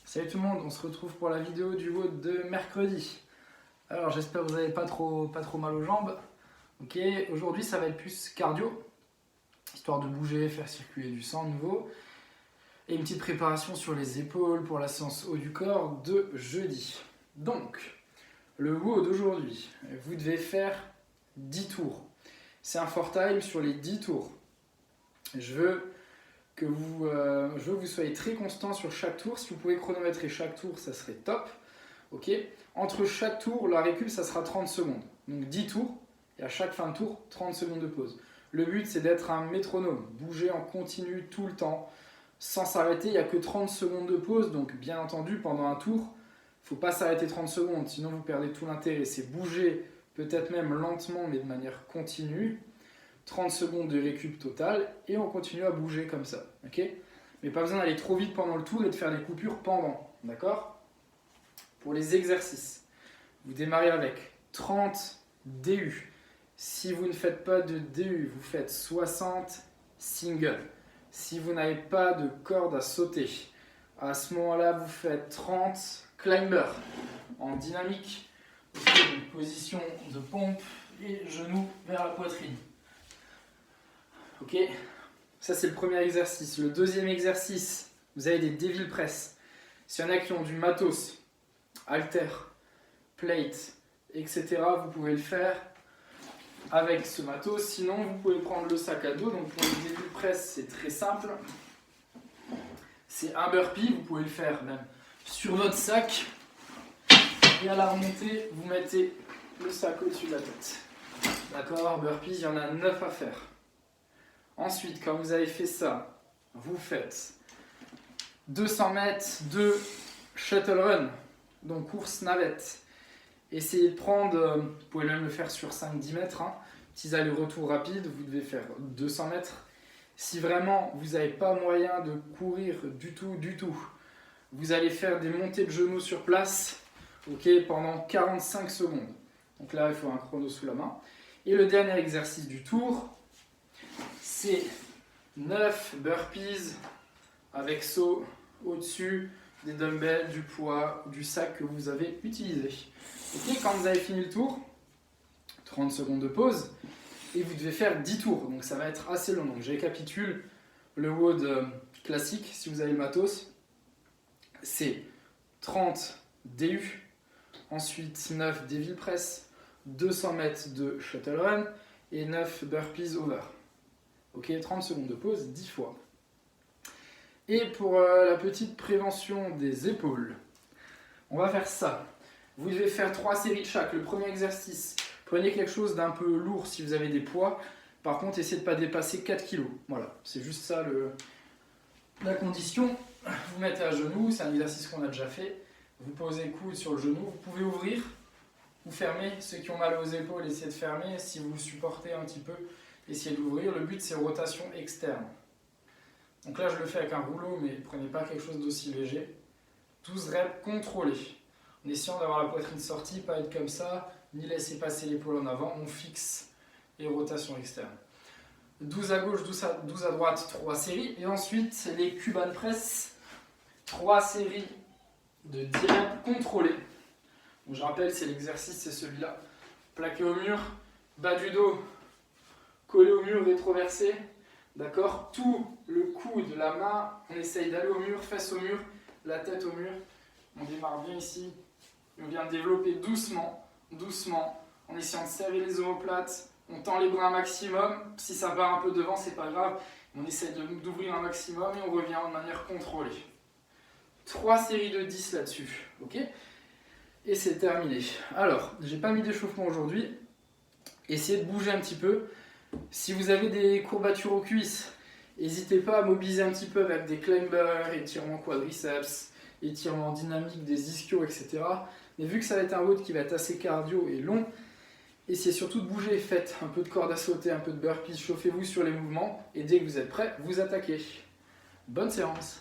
Salut tout le monde, on se retrouve pour la vidéo du WOD de mercredi. Alors j'espère que vous n'avez pas trop mal aux jambes. Ok, aujourd'hui ça va être plus cardio, histoire de bouger, faire circuler du sang de nouveau. Et une petite préparation sur les épaules pour la séance haut du corps de jeudi. Donc, le WOD d'aujourd'hui, vous devez faire 10 tours. C'est un for time sur les 10 tours. Je veux que vous soyez très constant sur chaque tour. Si vous pouvez chronométrer chaque tour, ça serait top. Ok. Entre chaque tour, la récup, ça sera 30 secondes. Donc 10 tours, et à chaque fin de tour, 30 secondes de pause. Le but, c'est d'être un métronome, bouger en continu tout le temps, sans s'arrêter. Il n'y a que 30 secondes de pause, donc bien entendu, pendant un tour, il ne faut pas s'arrêter 30 secondes, sinon vous perdez tout l'intérêt. C'est bouger, peut-être même lentement, mais de manière continue. 30 secondes de récup totale et on continue à bouger comme ça, ok? Mais pas besoin d'aller trop vite pendant le tour et de faire des coupures pendant, d'accord? Pour les exercices, vous démarrez avec 30 DU. Si vous ne faites pas de DU, vous faites 60 singles. Si vous n'avez pas de corde à sauter, à ce moment-là, vous faites 30 climbers en dynamique, une position de pompe et genoux vers la poitrine. Ok, ça c'est le premier exercice. Le deuxième exercice, vous avez des devil press. S'il y en a qui ont du matos, halter, plate, etc., vous pouvez le faire avec ce matos. Sinon, vous pouvez prendre le sac à dos. Donc pour les devil press, c'est très simple. C'est un burpee, vous pouvez le faire même sur votre sac. Et à la remontée, vous mettez le sac au-dessus de la tête. D'accord, burpees, il y en a 9 à faire. Ensuite, quand vous avez fait ça, vous faites 200 mètres de shuttle run, donc course navette. Essayez de prendre, vous pouvez même le faire sur 5-10 mètres, petits allers-retours rapides, vous devez faire 200 mètres. Si vraiment vous n'avez pas moyen de courir du tout, vous allez faire des montées de genoux sur place, ok, pendant 45 secondes. Donc là, il faut un chrono sous la main. Et le dernier exercice du tour, c'est 9 burpees avec saut au-dessus des dumbbells, du poids, du sac que vous avez utilisé. Ok, quand vous avez fini le tour, 30 secondes de pause et vous devez faire 10 tours. Donc ça va être assez long. Donc je récapitule le WOD classique si vous avez le matos. C'est 30 DU, ensuite 9 devil press, 200 mètres de shuttle run et 9 burpees over. Ok, 30 secondes de pause, 10 fois. Et pour la petite prévention des épaules, on va faire ça. Vous devez faire 3 séries de chaque. Le premier exercice, prenez quelque chose d'un peu lourd si vous avez des poids. Par contre, essayez de ne pas dépasser 4 kg. Voilà, c'est juste ça la condition. Vous mettez à genoux, c'est un exercice qu'on a déjà fait. Vous posez le coude sur le genou. Vous pouvez ouvrir ou fermer. Ceux qui ont mal aux épaules, essayez de fermer. Si vous supportez un petit peu, essayez d'ouvrir. Le but, c'est rotation externe. Donc là, je le fais avec un rouleau, mais prenez pas quelque chose d'aussi léger. 12 reps contrôlés. En essayant d'avoir la poitrine sortie, pas être comme ça, ni laisser passer l'épaule en avant. On fixe et rotation externe. 12 à gauche, 12 à droite, 3 séries. Et ensuite, les Cuban press. 3 séries de 10 reps contrôlés. Donc, je rappelle, c'est l'exercice, c'est celui-là. Plaqué au mur, bas du dos, collé au mur, rétroversé. D'accord? Tout le coude, la main, on essaye d'aller au mur, fesses au mur, la tête au mur. On démarre bien ici. On vient développer doucement, en essayant de serrer les omoplates. On tend les bras un maximum. Si ça part un peu devant, c'est pas grave. On essaye d'ouvrir un maximum et on revient de manière contrôlée. 3 séries de 10 là-dessus. Ok? Et c'est terminé. Alors, j'ai pas mis d'échauffement aujourd'hui. Essayez de bouger un petit peu. Si vous avez des courbatures aux cuisses, n'hésitez pas à mobiliser un petit peu avec des climbers, étirements quadriceps, étirements dynamiques, des ischios, etc. Mais vu que ça va être un WOD qui va être assez cardio et long, essayez surtout de bouger. Faites un peu de corde à sauter, un peu de burpees, chauffez-vous sur les mouvements et dès que vous êtes prêt, vous attaquez. Bonne séance!